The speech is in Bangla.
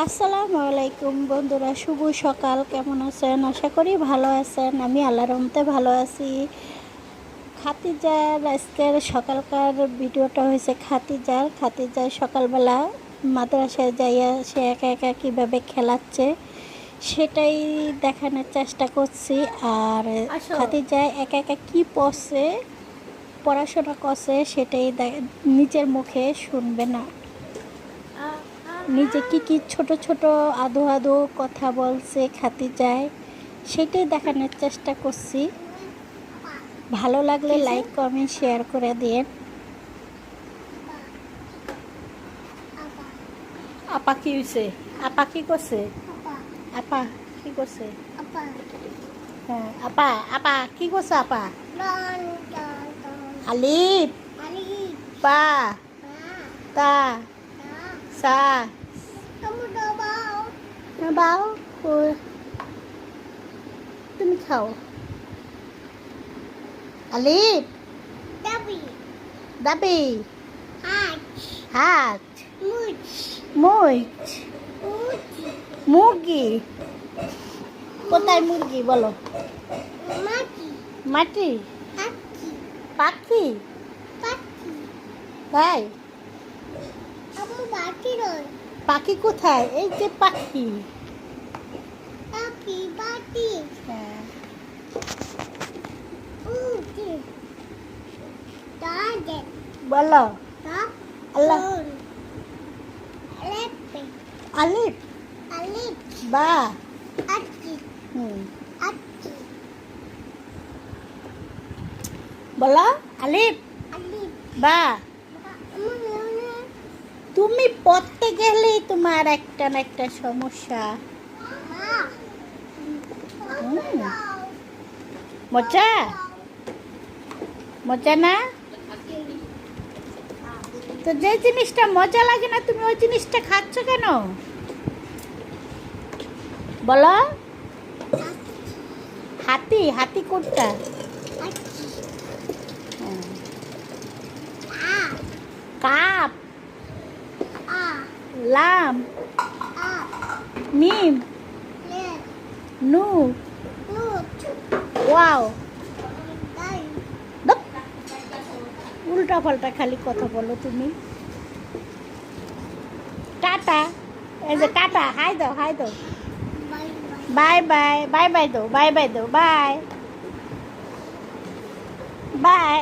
আসসালামু আলাইকুম বন্ধুরা, শুভ সকাল। কেমন আছেন? আশা করি ভালো আছেন। আমি আল্লাহর রহমতে ভালো আছি। খাতিজার আজকের সকালকার ভিডিওটা হয়েছে খাতিজার সকালবেলা মাদ্রাসায় যাইয়া সে একা একা কীভাবে খেলাচ্ছে সেটাই দেখানোর চেষ্টা করছি। আর খাতিজা একা একা কী পড়াশোনা করছে সেটাই নিজের মুখে শুনবে না। নিজে কি ছোট ছোট আদো আদো কথা বলছে খাতিজায়, সেটাই দেখানোর চেষ্টা করছি। ভালো লাগলে লাইক কমেন্ট শেয়ার করে দিন। আপা কি হয়েছে? আপা কি করছে? আপা কি করছে? হ্যাঁ, আপা আপা কি করছে? আপা আলিফ পা তা সা বাও, তুমি খাও। আলিফ দাবি হাত মুচ মুরগি। কোথায় মুরগি বলো? মাটি পাখি তাই? পাখি কোথায়? এই যে পাখি। হ্যাঁ, বলো আল্লাহ। আলিফ বা বলো আলিফ বা। তুমি পড়তে গেলেই তোমার একটা না একটা সমস্যা। মজা মজা না? তো যে জিনিসটা মজা লাগে না তুমি ওই জিনিসটা খাচ্ছ কেন বলো? হাতি হাতি কোনটা? কাপ লাম মিম নু ওয়াও। উল্টা পাল্টা খালি কথা বলো তুমি। টাটা, এই যে টাটা, হাই দাও বাই বাই দাও, বাই বাই।